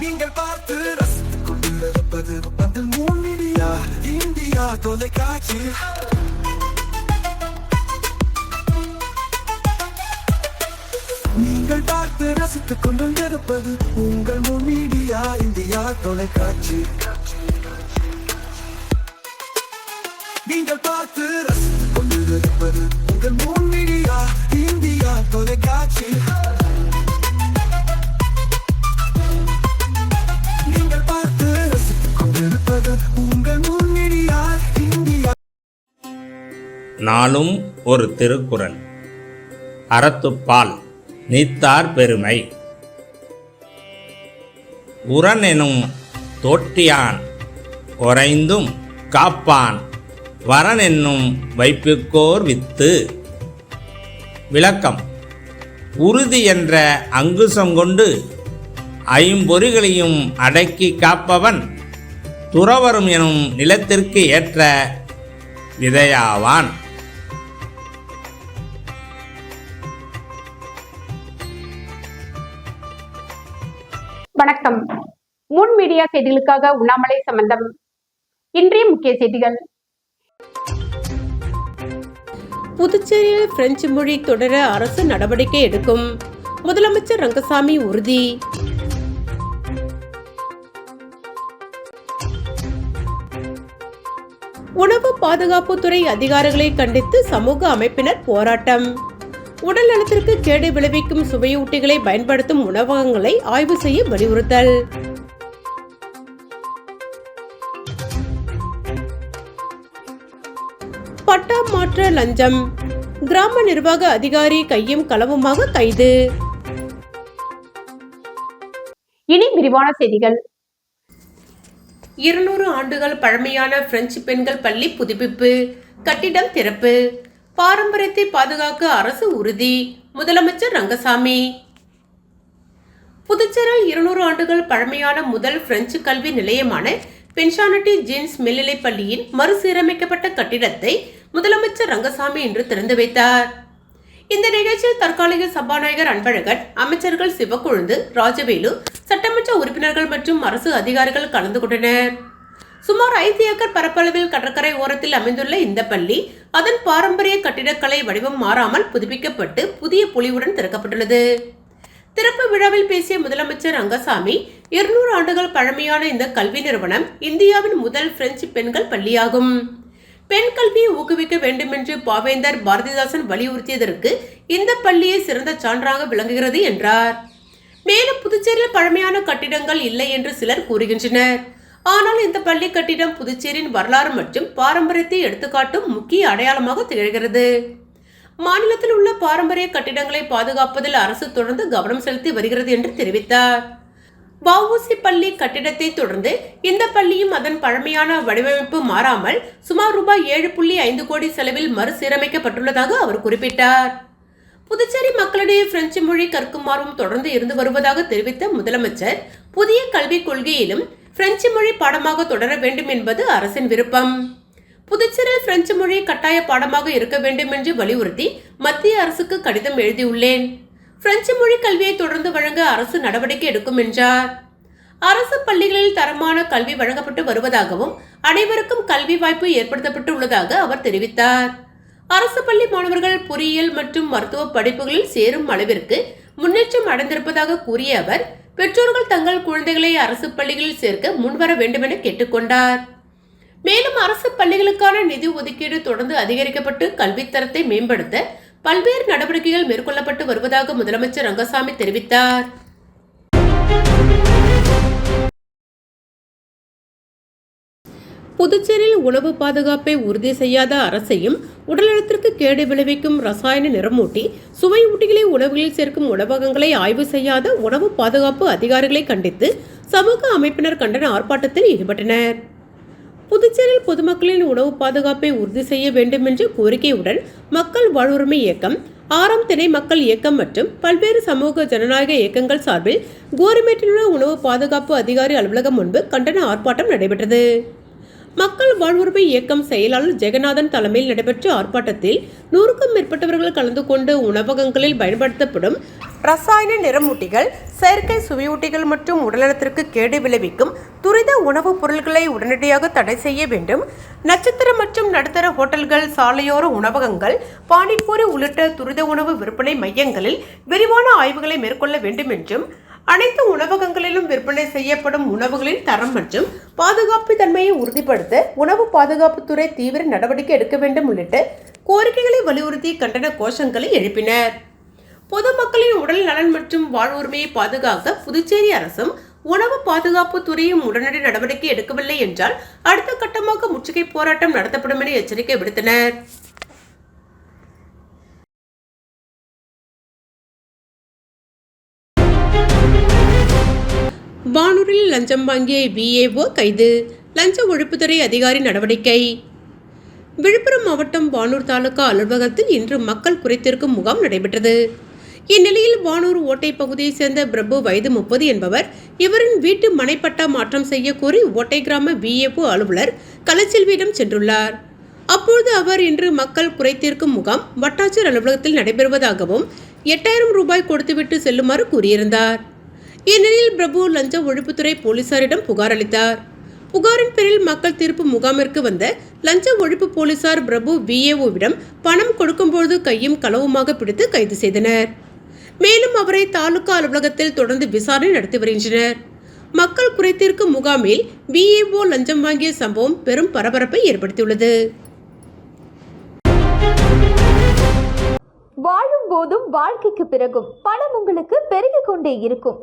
நீங்கள் பார்த்து ரசித்துக் கொண்டிருப்பது பந்தல் மீடியா இந்தியா தொலைக்காட்சி. நீங்கள் பார்த்து ரசித்துக் கொண்டிருப்பது உங்கள் மீடியா இந்தியா தொலைக்காட்சி. நீங்கள் பார்த்து ரசித்துக் கொண்டிருப்பது உங்கள் மீடியா இந்தியா தொலைக்காட்சி. நீங்கள் பார்த்து ரசித்துக் கொண்டிருப்பது உங்கள் மீடியா இந்தியா. நாளும் ஒரு திருக்குறள். அறத்துப்பால் நீத்தார் பெருமை. உரன் எனும் தோட்டியான் உறைந்தும் காப்பான் வரன் என்னும் வைப்புக்கோர் வித்து. விளக்கம்: உறுதி என்ற அங்குசம் கொண்டு ஐம்பொறிகளையும் அடக்கி காப்பவன் துறவரும் எனும் நிலத்திற்கு ஏற்ற விதையாவான். வணக்கம். முன் மீடியா செய்திகளுக்காக உண்ணாமலை சம்பந்தம். இன்றைய முக்கிய செய்திகள்: புதுச்சேரியில் பிரெஞ்சு மொழி தொடர அரசு நடவடிக்கை எடுக்கும், முதலமைச்சர் ரங்கசாமி உறுதி. உணவு பாதுகாப்புத்துறை அதிகாரிகளை கண்டித்து சமூக அமைப்பினர் போராட்டம். உடல் நலத்திற்கு கேடு விளைவிக்கும் சுவையூட்டிகளை பயன்படுத்தும் உணவகங்களை ஆய்வு செய்ய வலியுறுத்தல். பட்டா மாற்ற லஞ்சம், கிராம நிர்வாக அதிகாரி கையும் களவுமாக கைது. இனி விரிவான செய்திகள். 200 ஆண்டுகள் பழமையான பிரெஞ்சு பெண்கள் பள்ளி புதுப்பிப்பு, கட்டிடம் திறப்பு. பாரம்பரியத்தை பாதுகாக்க அரசு உறுதி, முதலமைச்சர் ரங்கசாமி. புதுச்சேரியில் 200 ஆண்டுகள் பழமையான முதல் பிரெஞ்சு கல்வி நிலையமான பென்ஷானட்டி ஜீன்ஸ் மேல்நிலைப் பள்ளியின் மறுசீரமைக்கப்பட்ட கட்டிடத்தை முதலமைச்சர் ரங்கசாமி இன்று திறந்து வைத்தார். இந்த நிகழ்ச்சியில் தற்காலிக சபாநாயகர் அன்பழகன், அமைச்சர்கள் சிவக்கொழுந்து, ராஜவேலு, சட்டமன்ற உறுப்பினர்கள் மற்றும் அரசு அதிகாரிகள் கலந்து கொண்டனர். சுமார் 5 ஏக்கர் பரப்பளவில் கடற்கரை ஓரத்தில் அமைந்துள்ள இந்த பள்ளி அதன் பாரம்பரிய கட்டிடக்கலை வடிவம் மாறாமல் புதுப்பிக்கப்பட்டு புதிய பொலிவுடன் திறக்கப்பட்டுள்ளது. திறப்பு விழாவில் பேசிய முதலமைச்சர் ரங்கசாமி, 200 ஆண்டுகள் பழமையான இந்த கல்வி நிறுவனம் இந்தியாவின் முதல் பிரெஞ்சு பெண்கள் பள்ளியாகும். பெண் கல்வியை ஊக்குவிக்க வேண்டும் என்று பாவேந்தர் பாரதிதாசன் வலியுறுத்தியதற்கு இந்த பள்ளியை சிறந்த சான்றாக விளங்குகிறது என்றார். மேலும் புதுச்சேரியில் பழமையான கட்டிடங்கள் இல்லை என்று சிலர் கூறுகின்றனர். ஆனால் இந்த பள்ளி கட்டிடம் புதுச்சேரியின் வரலாறு மற்றும் பாரம்பரியத்தை எடுத்துக்காட்டும் முக்கிய அடையாளமாக திகழ்கிறது. மாநிலத்தில் உள்ள பாரம்பரிய கட்டிடங்களை பாதுகாப்பதில் அரசு தொடர்ந்து கவனம் செலுத்தி வருகிறது என்று தெரிவித்தார். வஉசி பள்ளி கட்டிடத்தை தொடர்ந்து இந்த பள்ளியும் அதன் பழமையான வடிவமைப்பு மாறாமல் சுமார் ரூபாய் 7.5 கோடி செலவில் மறுசீரமைக்கப்பட்டுள்ளதாக அவர் குறிப்பிட்டார். புதுச்சேரி மக்களிடையே பிரெஞ்சு மொழி கற்கும் ஆர்வம் தொடர்ந்து இருந்து வருவதாக தெரிவித்த முதலமைச்சர், புதிய கல்விக் கொள்கையிலும் பிரெஞ்சு மொழி பாடமாக தொடர வேண்டும் என்பது அரசின் விருப்பம். புதுச்சேரியில் பிரெஞ்சு மொழி கட்டாய பாடமாக இருக்க வேண்டும் என்று வலியுறுத்தி மத்திய அரசுக்கு கடிதம் எழுதியுள்ளேன். பிரெஞ்சு மொழி கல்வியை தொடர்ந்து வழங்க அரசு நடவடிக்கை எடுக்கும் என்றார். அரசு பள்ளிகளில் தரமான கல்வி வழங்கப்பட்டு வருவதாகவும் அனைவருக்கும் கல்வி வாய்ப்பு ஏற்படுத்தப்பட்டு உள்ளதாக அவர் தெரிவித்தார். அரசு பள்ளி மாணவர்கள் பொறியியல் மற்றும் மருத்துவ படிப்புகளில் சேரும் அளவிற்கு முன்னேற்றம் அடைந்திருப்பதாக கூறிய அவர், பெற்றோர்கள் தங்கள் குழந்தைகளை அரசு பள்ளிகளில் சேர்க்க முன்வர வேண்டும் என கேட்டுக்கொண்டார். மேலும் அரசு பள்ளிகளுக்கான நிதி ஒதுக்கீடு தொடர்ந்து அதிகரிக்கப்பட்டு கல்வித்தரத்தை மேம்படுத்த பல்வேறு நடவடிக்கைகள் மேற்கொள்ளப்பட்டு வருவதாக முதலமைச்சர் ரங்கசாமி தெரிவித்தார். புதுச்சேரியில் உணவு பாதுகாப்பை உறுதி செய்யாத அரசையும் உடல்நலத்திற்கு கேடு விளைவிக்கும் ரசாயன நிறமூட்டி சுவையூட்டிகளை உணவுகளில் சேர்க்கும் உணவகங்களை ஆய்வு செய்யாத உணவு பாதுகாப்பு அதிகாரிகளை கண்டித்து சமூக அமைப்பினர் கண்டன ஆர்ப்பாட்டத்தில் ஈடுபட்டனர். புதுச்சேரியில் பொதுமக்களின் உணவு பாதுகாப்பை உறுதி செய்ய வேண்டும் என்ற கோரிக்கையுடன் மக்கள் வாழ்வுரிமை இயக்கம், 6ஆம் திணை மக்கள் இயக்கம் மற்றும் பல்வேறு சமூக ஜனநாயக இயக்கங்கள் சார்பில் கோரிமேட்டில் உள்ள உணவு பாதுகாப்பு அதிகாரி அலுவலகம் முன்பு கண்டன ஆர்ப்பாட்டம் நடைபெற்றது. மக்கள் வாழ்வுரிமை இயக்கம் செயலாளர் ஜெகநாதன் தலைமையில் நடைபெற்ற ஆர்ப்பாட்டத்தில் 100க்கும் மேற்பட்டவர்கள் கலந்து கொண்டு உணவகங்களில் பயன்படுத்தப்படும் ரசாயன நிறமூட்டிகள், செயற்கை சுவையூட்டிகள் மற்றும் உடல்நலத்திற்கு கேடு விளைவிக்கும் துரித உணவுப் பொருட்களை உடனடியாக தடை செய்ய வேண்டும். நட்சத்திர மற்றும் நடுத்தர ஹோட்டல்கள், சாலையோர உணவகங்கள், பானிபூரி உள்ளிட்ட துரித உணவு விற்பனை மையங்களில் விரிவான ஆய்வுகளை மேற்கொள்ள வேண்டும் என்றும், அனைத்து உணவகங்களிலும் விற்பனை செய்யப்படும் உணவுகளின் தரம் மற்றும் பாதுகாப்பு தன்மையை உறுதிப்படுத்த உணவு பாதுகாப்புத்துறை தீவிர நடவடிக்கை எடுக்க வேண்டும் உள்ளிட்ட கோரிக்கைகளை வலியுறுத்தி கண்டன கோஷங்களை எழுப்பினர். பொதுமக்களின் உடல் நலன் மற்றும் வாழ்வுரிமையை பாதுகாக்க புதுச்சேரி அரசும் உணவு பாதுகாப்பு துறையும் உடனடி நடவடிக்கை எடுக்கவில்லை என்றால் அடுத்த கட்டமாக முற்றுகை போராட்டம் நடத்தப்படும் என எச்சரிக்கை விடுத்தனர். வானூரில் லஞ்சம் வாங்கிய VAO கைது, லஞ்ச ஒழிப்புத்துறை அதிகாரி நடவடிக்கை. விழுப்புரம் மாவட்டம் வானூர் தாலுகா அலுவலகத்தில் இன்று மக்கள் குறைதீர்க்கும் முகாம் நடைபெற்றது. இந்நிலையில் வானூர் ஓட்டை பகுதியைச் சேர்ந்த பிரபு வயது 30 என்பவர் இவரின் வீட்டு மனைப்பட்டா மாற்றம் செய்ய கோரி ஓட்டை கிராம VAO அலுவலர் கலைச்செல்வியிடம் சென்றுள்ளார். அப்போது அவர் இன்று மக்கள் குறைதீர்க்கும் முகாம் வட்டாட்சியர் அலுவலகத்தில் நடைபெறுவதாகவும் 8000 ரூபாய் கொடுத்துவிட்டு செல்லுமாறு கூறியிருந்தார். இந்நிலையில் பிரபு லஞ்ச ஒழிப்புத்துறை போலீசாரிடம் புகார் அளித்தார். புகாரின் பேரில் மக்கள் தீர்ப்பு முகாமிற்கு வந்த லஞ்ச ஒழிப்பு போலீசார் பிரபு VAOவிடம் பணம் கொடுக்கும்போது கையும் களவுமாக பிடித்து கைது செய்தனர். மேலும் அவரை தாலுகா அலுவலகத்தில் தொடர்ந்து விசாரணை நடத்தி வருகின்றனர். மக்கள் குறைதீர்க்கும் முகாமில் VAO லஞ்சம் வாங்கிய சம்பவம் பெரும் பரபரப்பை ஏற்படுத்தியுள்ளது. வாழும் போதும் வாழ்க்கைக்கு பிறகும் பணம் உங்களுக்கு பெருகிக் கொண்டே இருக்கும்.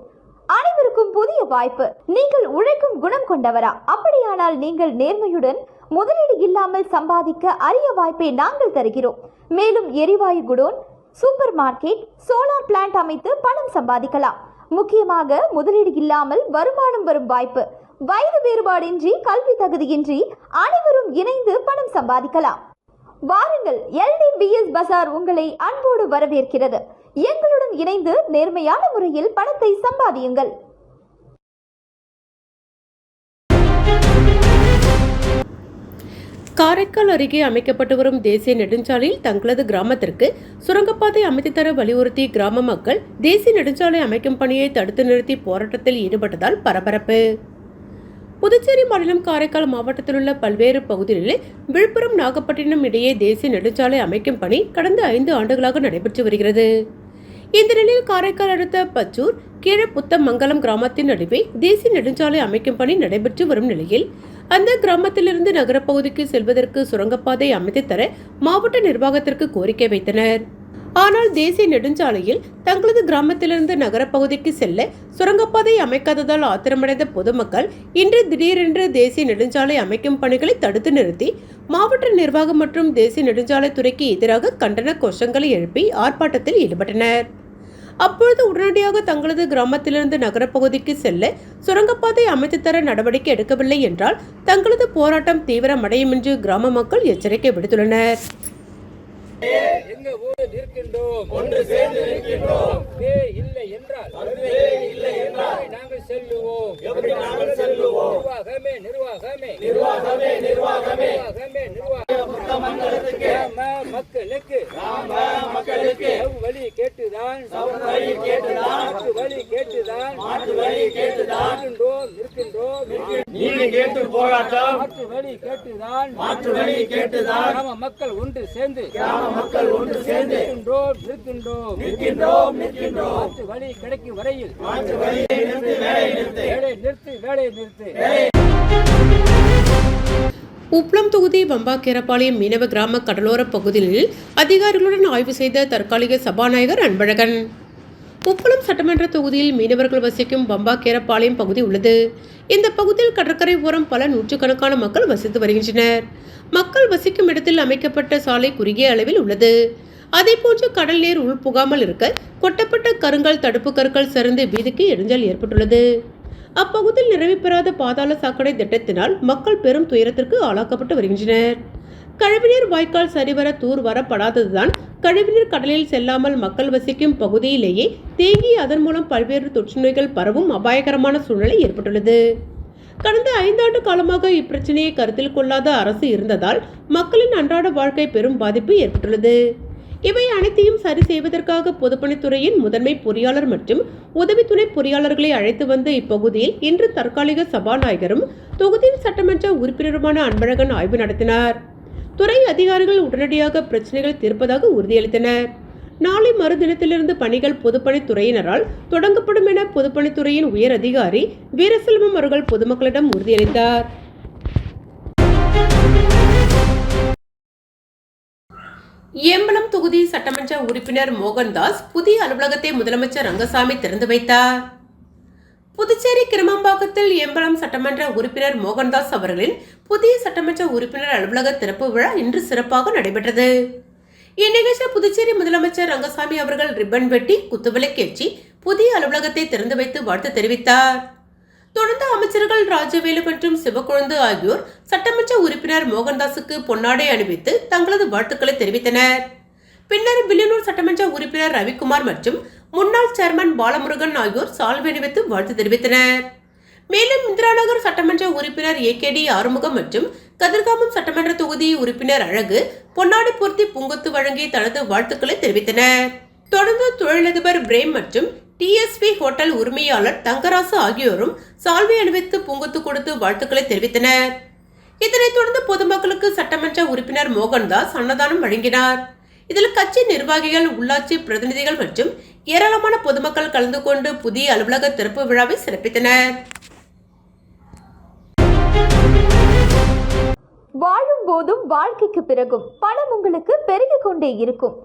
அனைவருக்கும் புதிய வாய்ப்பு. நீங்கள் உழைக்கும் குணம் கொண்டவரா? அப்படியானால் நீங்கள் நேர்மையுடன் முதலீடு இல்லாமல் சம்பாதிக்க அரிய வாய்ப்பை நாங்கள் தருகிறோம். மேலும் எரிவாயு godown, super market, solar plant அமைத்து பணம் சம்பாதிக்கலாம். முக்கியமாக முதலீடு இல்லாமல் வருமானம் வரும் வாய்ப்பு. வயது வேறுபாடின்றி, கல்வி தகுதியின்றி அனைவரும் இணைந்து பணம் சம்பாதிக்கலாம். வாருங்கள், LDBS பஜார் உங்களை அன்போடு வரவேற்கிறது. எங்களுடன் இணைந்து நேர்மையான முறையில் பணத்தை சம்பாதியுங்கள். காரைக்கால் அருகே அமைக்கப்பட்டு வரும் தேசிய நெடுஞ்சாலையில் தங்களது கிராமத்திற்கு சுரங்கப்பாதை அமைத்து தர வலியுறுத்தி கிராம மக்கள் தேசிய நெடுஞ்சாலை அமைக்கும் பணியை தடுத்து நிறுத்தி போராட்டத்தில் ஈடுபட்டதால் பரபரப்பு. புதுச்சேரி மாநிலம் காரைக்கால் மாவட்டத்தில் உள்ள பல்வேறு பகுதிகளில் விழுப்புரம் நாகப்பட்டினம் இடையே தேசிய நெடுஞ்சாலை அமைக்கும் பணி கடந்த 5 ஆண்டுகளாக நடைபெற்று வருகிறது. இந்த நிலையில் காரைக்கால் அடுத்த பச்சூர் கீழ புத்தமங்கலம் கிராமத்தின் நடுவே தேசிய நெடுஞ்சாலை அமைக்கும் பணி நடைபெற்று வரும் நிலையில் அந்த கிராமத்திலிருந்து நகரப்பகுதிக்கு செல்வதற்கு சுரங்கப்பாதை அமைத்து தர மாவட்ட நிர்வாகத்திற்கு கோரிக்கை வைத்தனர். ஆனால் தேசிய நெடுஞ்சாலையில் தங்களது கிராமத்திலிருந்து நகரப்பகுதிக்கு செல்ல சுரங்கப்பாதை அமைக்காததால் ஆத்திரமடைந்த பொதுமக்கள் இன்று திடீரென்று தேசிய நெடுஞ்சாலை அமைக்கும் பணிகளை தடுத்து நிறுத்தி மாவட்ட நிர்வாகம் மற்றும் தேசிய நெடுஞ்சாலை துறைக்கு எதிராக கண்டன கோஷங்களை எழுப்பி ஆர்ப்பாட்டத்தில் ஈடுபட்டனர். அப்பொழுது உடனடியாக தங்களது கிராமத்திலிருந்து நகரப்பகுதிக்கு செல்ல சுரங்கப்பாதை அமைத்து தர நடவடிக்கை எடுக்கவில்லை என்றால் தங்களது போராட்டம் தீவிரமடையும் என்று கிராம மக்கள் எச்சரிக்கை விடுத்துள்ளனர். எங்க ஊரில் இருக்கின்றோம், ஒன்று சேர்ந்து இருக்கின்றோம். இல்லை என்றால் நாங்கள் செல்லுவோம். எப்படி நாங்கள் செல்லுவோம்? நிர்வாகமே நிர்வாகமே நிர்வாகமே நிர்வாகமே நிர்வாகமே நிர்வாகமே மக்களுக்கு மக்களுக்கு வழி கேட்டுதான் மாற்று வழி கேட்டுதான் இருக்கின்றோம். நீங்க கேட்டு போராட்டம் மாற்று வழி கேட்டுதான் கிராம மக்கள் ஒன்று சேர்ந்து இருக்கின்றோம். மாற்று வழி கிடைக்கும் வரையில் வேலை நிறுத்து. உப்ளம் தொகுதி வம்பாக்கீரப்பாளையம் மீனவ கிராம கடலோர பகுதிகளில் அதிகாரிகளுடன் ஆய்வு செய்த தற்காலிக சபாநாயகர் அன்பழகன். உப்பளம் சட்டமன்ற தொகுதியில் மீனவர்கள் வசிக்கும் வம்பாக்கீரப்பாளையம் பகுதி உள்ளது. இந்த பகுதியில் கடற்கரை ஓரம் பல நூற்றுக்கணக்கான மக்கள் வசித்து வருகின்றனர். மக்கள் வசிக்கும் இடத்தில் அமைக்கப்பட்ட சாலை குறுகிய அளவில் உள்ளது. அதேபோன்று கடல் நீர் உள்புகாமல் இருக்க கொட்டப்பட்ட கருங்கல் தடுப்பு கற்கள் சரிந்து வீதிக்கு இடைஞ்சல் ஏற்பட்டுள்ளது. அப்பகுதியில் நிறைவு பெறாத பாதாள சாக்கடை திட்டத்தினால் மக்கள் பெரும் துயரத்திற்கு ஆளாக்கப்பட்டு வருகின்றனர். கழிவுநீர் வாய்க்கால் சரிவர தூர் வரப்படாததுதான் கழிவுநீர் கடலில் செல்லாமல் மக்கள் வசிக்கும் பகுதியிலேயே தேங்கி அதன் மூலம் பல்வேறு தொற்று நோய்கள் பரவும் அபாயகரமான சூழ்நிலை ஏற்பட்டுள்ளது. கடந்த 5 ஆண்டு காலமாக இப்பிரச்சனையை கருத்தில் கொள்ளாத அரசு இருந்ததால் மக்களின் அன்றாட வாழ்க்கை பெரும் பாதிப்பு ஏற்பட்டுள்ளது. இவை அனைத்தையும் சரி செய்வதற்காக பொதுப்பணித்துறையின் முதன்மை பொறியாளர் மற்றும் உதவி துணை பொறியாளர்களை அழைத்து வந்த இப்பகுதியில் இன்று தற்காலிக சபாநாயகரும் தொகுதியின் சட்டமன்ற உறுப்பினருமான அன்பழகன் ஆய்வு நடத்தினார். துறை அதிகாரிகள் உடனடியாக பிரச்சனைகள் தீர்ப்பதாக உறுதியளித்தனர். நாளை மறுதினத்திலிருந்து பணிகள் பொதுப்பணித்துறையினரால் தொடங்கப்படும் என பொதுப்பணித்துறையின் உயர் அதிகாரி வீரசெல்வம் அவர்கள் பொதுமக்களிடம் உறுதியளித்தார். ஏம்பலம் தொகுதி சட்டமன்ற உறுப்பினர் மோகன்தாஸ் புதிய அலுவலகத்தை முதலமைச்சர் ரங்கசாமி திறந்து வைத்தார். புதுச்சேரி கிருமம்பாக்கத்தில் ஏம்பலம் சட்டமன்ற உறுப்பினர் மோகன்தாஸ் அவர்களின் புதிய சட்டமன்ற உறுப்பினர் அலுவலக திறப்பு விழா இன்று சிறப்பாக நடைபெற்றது. இந்நிகழ்ச்சியில் புதுச்சேரி முதலமைச்சர் ரங்கசாமி அவர்கள் ரிப்பன் வெட்டி குத்துவிளக்கேற்றி புதிய அலுவலகத்தை திறந்து வைத்து வாழ்த்து தெரிவித்தார். தொடர்ந்து அமைச்சர்கள் ராஜவேலு மற்றும் சிவக்கொழுந்து ஆகியோர் சட்டமன்ற உறுப்பினர் மோகன்தாஸுக்கு பொன்னாடை அணிவித்து தங்களது வாழ்த்துக்களை தெரிவித்தனர். பின்னர் வில்லியனூர் சட்டமன்ற உறுப்பினர் ரவிக்குமார் மற்றும் முன்னாள் சேர்மன் பாலமுருகன் ஆகியோர் சால்வை அணிவித்து வாழ்த்து தெரிவித்தனர். மேலும் இந்திராநகர் சட்டமன்ற உறுப்பினர் ஏகேடி ஆறுமுகம் மற்றும் கதிர்காமம் சட்டமன்ற தொகுதி உறுப்பினர் அழகு பொன்னாடை பூர்த்தி பூங்கொத்து வழங்கி தனது வாழ்த்துக்களை தெரிவித்தனர். தொடர்ந்து தொழிலதிபர் பிரேம் மற்றும் டிஎஸ்பி ஹோட்டல் உரிமையாளர் தங்கராசு ஆகியோரும் சால்வை அணிவித்து பூங்கொத்து கொடுத்து வாழ்த்துக்களை தெரிவித்தனர். இதனைத் தொடர்ந்து பொதுமக்களுக்கு சட்டமன்ற உறுப்பினர் மோகன்தாஸ் அன்னதானம் வழங்கினார். இதில் கட்சி நிர்வாகிகள், உள்ளாட்சி பிரதிநிதிகள் மற்றும் ஏராளமான பொதுமக்கள் கலந்து கொண்டு புதிய அலுவலக திறப்பு விழாவை சிறப்பித்தனர். வாழும் போதும் வாழ்க்கைக்கு பிறகும் பணம் உங்களுக்கு பெருகிக் கொண்டே இருக்கும்.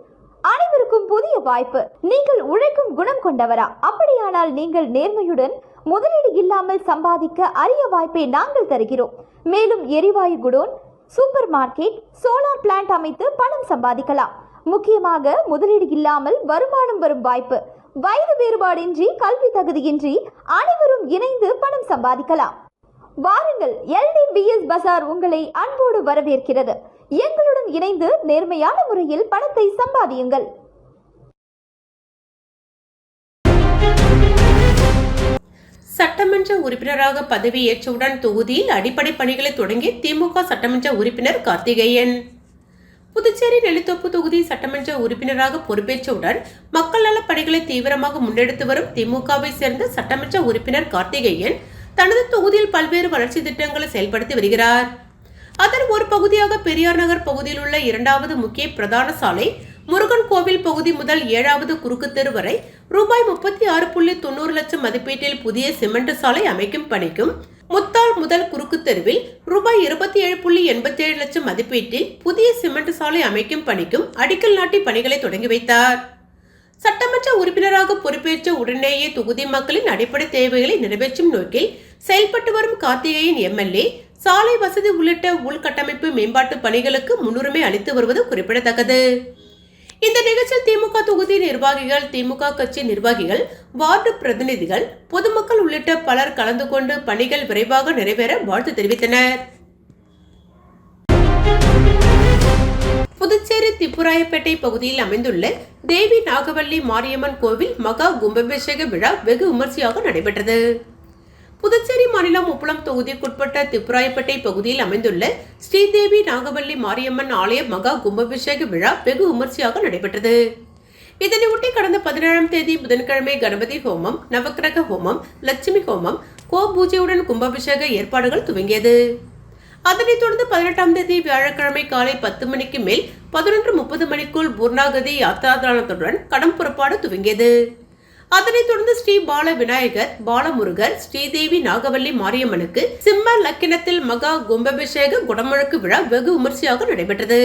அனைவருக்கும் புதிய வாய்ப்பு. நீங்கள் உழைக்கும் குணம் கொண்டவரா? அப்படியானால் நீங்கள் நேர்மையுடன் முதலீடு இல்லாமல் சம்பாதிக்க அரிய வாய்ப்பை நாங்கள் தருகிறோம். மேலும் எரிவாயு godown, super market, solar plant அமைத்து பணம் சம்பாதிக்கலாம். முக்கியமாக முதலீடு இல்லாமல் வருமானம் வரும் வாய்ப்பு. வயது வேறுபாடின்றி, கல்வி தகுதியின்றி அனைவரும் இணைந்து பணம் சம்பாதிக்கலாம். வாருங்கள், LDBS பஜார் உங்களை அன்போடு வரவேற்கிறது. எங்களுடன் இணைந்து நேர்மையான முறையில் பணத்தை சம்பாதியுங்கள். சட்டமன்ற உறுப்பினராக பதவியேற்றவுடன் தொகுதியில் அடிப்படை பணிகளை தொடங்கி திமுக சட்டமன்ற உறுப்பினர் கார்த்திகேயன். புதுச்சேரி நெல்லித்தோப்பு தொகுதி சட்டமன்ற உறுப்பினராக பொறுப்பேற்றவுடன் மக்கள் நல பணிகளை தீவிரமாக முன்னெடுத்து வரும் திமுகவை சேர்ந்த சட்டமன்ற உறுப்பினர் கார்த்திகேயன் தனது தொகுதியில் பல்வேறு வளர்ச்சி திட்டங்களை செயல்படுத்தி வருகிறார். அதன் ஒரு பகுதியாக பெரியார் நகர் பகுதியில் உள்ள 2வது முக்கிய பிரதான சாலை முருகன் கோவில் பகுதி முதல் 7வது குறுக்கு தெரு வரை ரூபாய் 36.90 லட்சம் மதிப்பீட்டில் புதிய சிமெண்ட் சாலை அமைக்கும் பணிக்கும், முத்தால் முதல் குறுக்கு தெருவில் ரூபாய் 27.87 லட்சம் மதிப்பீட்டில் புதிய சிமெண்ட் சாலை அமைக்கும் பணிக்கும் அடிக்கல் நாட்டி பணிகளை தொடங்கி வைத்தார். சட்டமன்ற உறுப்பினராக பொறுப்பேற்ற உடனேயே தொகுதி மக்களின் அடிப்படை தேவைகளை நிறைவேற்றும் நோக்கில் செயல்பட்டு வரும் கார்த்திகேயன் எம்எல்ஏ சாலை வசதி உள்ளிட்ட உள்கட்டமைப்பு மேம்பாட்டு பணிகளுக்கு முன்னுரிமை அளித்து வருவது குறிப்பிடத்தக்கது. இந்த நிகழ்ச்சியில் திமுக தொகுதி நிர்வாகிகள், திமுக கட்சி நிர்வாகிகள், வார்டு பிரதிநிதிகள், பொதுமக்கள் உள்ளிட்ட பலர் கலந்து கொண்டு பணிகள் விரைவாக நிறைவேற வாழ்த்து தெரிவித்தனர். புதுச்சேரி திப்புராயப்பேட்டை பகுதியில் அமைந்துள்ள தேவி நாகவல்லி மாரியம்மன் கோவில் மகா கும்பாபிஷேக விழா வெகு விமர்சையாக நடைபெற்றது. புதுச்சேரி மாநிலம் உப்பளம் தொகுதிக்குட்பட்ட திப்புராயப்பேட்டை பகுதியில் அமைந்துள்ள ஸ்ரீதேவி நாகவல்லி மாரியம்மன் ஆலய மகா கும்பாபிஷேக விழா வெகு விமர்சையாக நடைபெற்றது. இதனையொட்டி கடந்த 17ஆம் தேதி புதன்கிழமை கணபதி ஹோமம், நவக்கிரக ஹோமம், லட்சுமி ஹோமம், கோ பூஜையுடன் கும்பாபிஷேக ஏற்பாடுகள் துவங்கியது. அதனைத் தொடர்ந்து 18ஆம் தேதி வியாழக்கிழமை காலை 10 மணிக்கு மேல் 11:30 மணிக்குள் பூர்ணாகதி யாத்திராதானத்துடன் கடம் புறப்பாடு துவங்கியது. அதனைத் தொடர்ந்து ஸ்ரீ பால விநாயகர், பாலமுருகர், ஸ்ரீதேவி நாகவல்லி மாரியம்மனுக்கு சிம்ம லக்கினத்தில் மகா கும்பாபிஷேக குடமுழக்கு விழா வெகு விமர்சையாக நடைபெற்றது.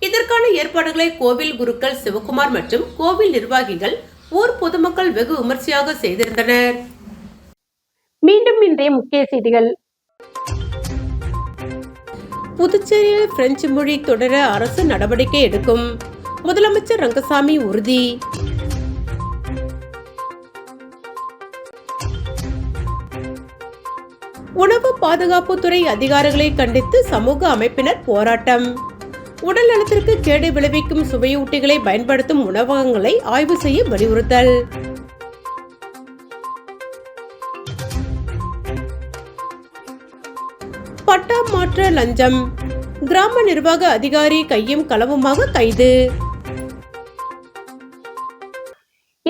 இதற்கான ஏற்பாடுகளை கோவில் குருக்கள் சிவகுமார் மற்றும் கோவில் நிர்வாகிகள், ஊர் பொதுமக்கள் வெகு விமர்சையாக செய்திருந்தனர். மீண்டும் இன்றைய முக்கிய செய்திகள். புதுச்சேரியில் பிரெஞ்சு மொழி தொடர அரசு நடவடிக்கை எடுக்கும், முதலமைச்சர் ரங்கசாமி உறுதி. உணவு பாதுகாப்புத்துறை அதிகாரிகளை கண்டித்து சமூக அமைப்பினர் போராட்டம். உடல் நலத்திற்கு கேடு விளைவிக்கும் சுவையூட்டிகளை பயன்படுத்தும் உணவகங்களை ஆய்வு செய்ய வலியுறுத்தல். பட்டா மாற்ற லஞ்சம், கிராம நிர்வாக அதிகாரி கையும் களவுமாக கைது.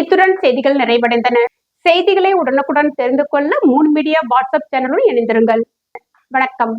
இத்துடன் செய்திகள் நிறைவடைந்தன. செய்திகளை உடனுக்குடன் தெரிந்து கொள்ள 3 மீடியா வாட்ஸ்அப் சேனலுடன் இணைந்திருங்கள். வணக்கம்.